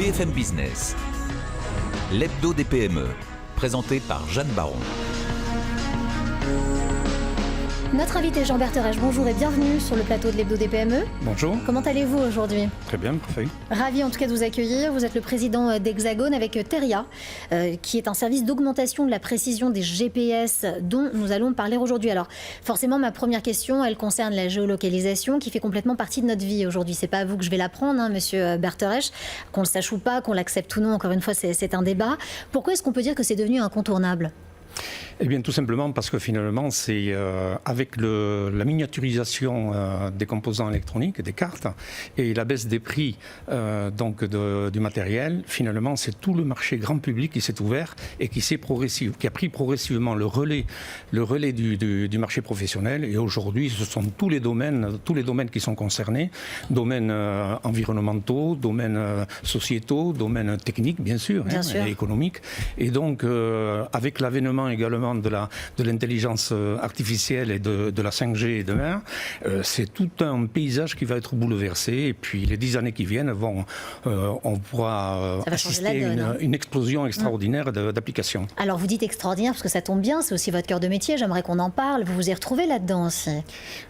BFM Business, l'hebdo des PME, présenté par Jeanne Baron. Notre invité Jean Berterèche, bonjour et bienvenue sur le plateau de l'hebdo des PME. Bonjour. Comment allez-vous aujourd'hui ? Très bien, parfait. Ravi en tout cas de vous accueillir. Vous êtes le président d'Hexagone avec Teria, qui est un service d'augmentation de la précision des GPS dont nous allons parler aujourd'hui. Alors forcément, ma première question, elle concerne la géolocalisation qui fait complètement partie de notre vie aujourd'hui. C'est pas à vous que je vais l'apprendre, monsieur Berterèche, qu'on le sache ou pas, qu'on l'accepte ou non. Encore une fois, c'est un débat. Pourquoi est-ce qu'on peut dire que c'est devenu incontournable ? Eh bien, tout simplement parce que finalement, c'est avec la miniaturisation des composants électroniques, des cartes, et la baisse des prix du matériel, finalement, c'est tout le marché grand public qui s'est ouvert et qui a pris progressivement le relais du marché professionnel. Et aujourd'hui, ce sont tous les domaines qui sont concernés, domaines environnementaux, domaines sociétaux, domaines techniques, bien sûr. Et économiques. Et donc, avec l'avènement également de l'intelligence artificielle et de la 5G demain, c'est tout un paysage qui va être bouleversé. Et puis les 10 années qui viennent, on pourra assister à une explosion extraordinaire d'applications. Alors vous dites extraordinaire parce que ça tombe bien, c'est aussi votre cœur de métier, j'aimerais qu'on en parle. Vous vous y retrouvez là-dedans aussi.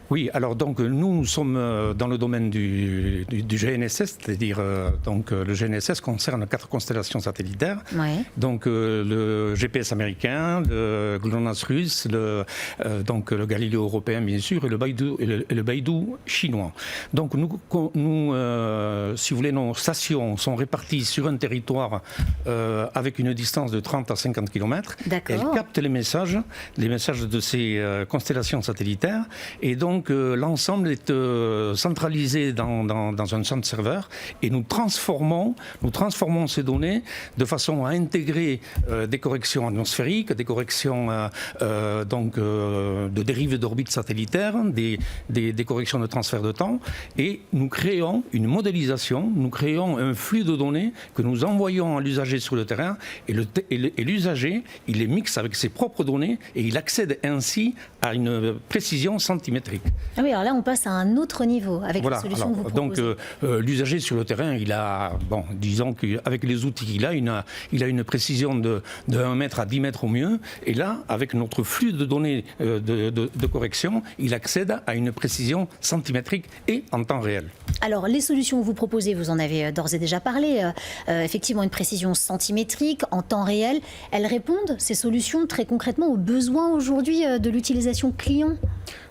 Oui, alors donc nous sommes dans le domaine du GNSS, c'est-à-dire donc le GNSS concerne 4 constellations satellitaires. Ouais. Donc le GPS américain, le GLONASS russe, le Galileo européen bien sûr, et le Beidou chinois. Donc nous si vous voulez, nos stations sont réparties sur un territoire avec une distance de 30 à 50 km. Elles captent les messages de ces constellations satellitaires, et donc l'ensemble est centralisé dans un centre serveur, et nous transformons ces données de façon à intégrer des corrections atmosphériques, des corrections de dérives d'orbite satellitaire, des corrections de transfert de temps, et nous créons une modélisation, nous créons un flux de données que nous envoyons à l'usager sur le terrain, et l'usager, il les mixe avec ses propres données, et il accède ainsi à une précision centimétrique. Ah oui, alors là on passe à un autre niveau avec la solution que vous proposez. Donc l'usager sur le terrain, il a, disons qu'avec les outils qu'il a, il a une précision de 1 mètre à 10 mètres au mieux, et là, avec notre flux de données de correction, il accède à une précision centimétrique et en temps réel. Alors, les solutions que vous proposez, vous en avez d'ores et déjà parlé, effectivement une précision centimétrique en temps réel. Elles répondent, ces solutions, très concrètement aux besoins aujourd'hui de l'utilisation client ?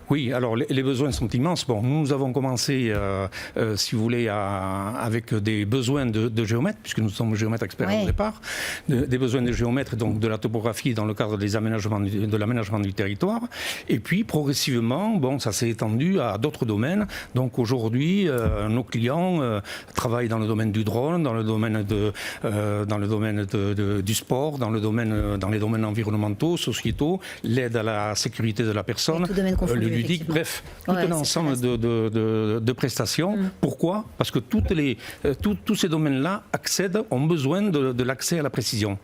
Oui, alors les besoins sont immenses. Bon, nous avons commencé, si vous voulez, avec des besoins de géomètres, puisque nous sommes géomètres experts au départ, des besoins de géomètres, donc de la topographie dans le cadre des aménagements, de l'aménagement du territoire. Et puis, progressivement, ça s'est étendu à d'autres domaines. Donc aujourd'hui, nos clients travaillent dans le domaine du drone, dans le domaine du sport, dans les domaines environnementaux, sociétaux, l'aide à la sécurité de la personne, le ludique, bref, tout un ensemble de prestations. Pourquoi ? Parce que tous ces domaines-là ont besoin de l'accès à la précision.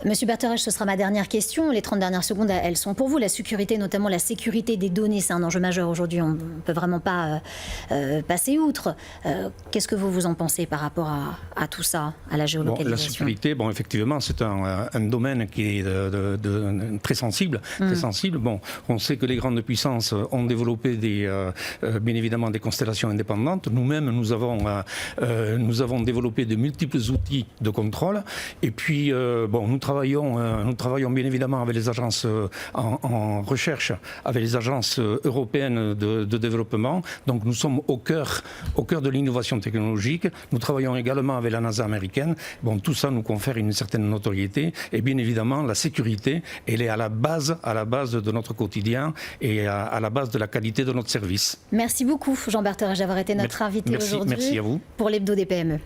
Monsieur Berterèche, ce sera ma dernière question. Les 30 dernières secondes, elles sont pour vous. La sécurité, notamment la sécurité des données, c'est un enjeu majeur aujourd'hui. On ne peut vraiment pas passer outre. Qu'est-ce que vous en pensez par rapport à tout ça, à la géolocalisation ? La sécurité, effectivement, c'est un domaine qui est très sensible. Très sensible. On sait que les grandes puissances ont développé bien évidemment des constellations indépendantes. Nous-mêmes, nous avons développé de multiples outils de contrôle. Et puis, nous travaillons bien évidemment avec les agences en recherche, avec les agences européennes de développement. Donc, nous sommes au cœur de l'innovation technologique. Nous travaillons également avec la NASA américaine. Tout ça nous confère une certaine notoriété. Et bien évidemment, la sécurité, elle est à la base de notre quotidien et à la base de la qualité de notre service. Merci beaucoup, Jean Berterèche, d'avoir été notre invité aujourd'hui. Merci à vous. Pour l'hebdo des PME.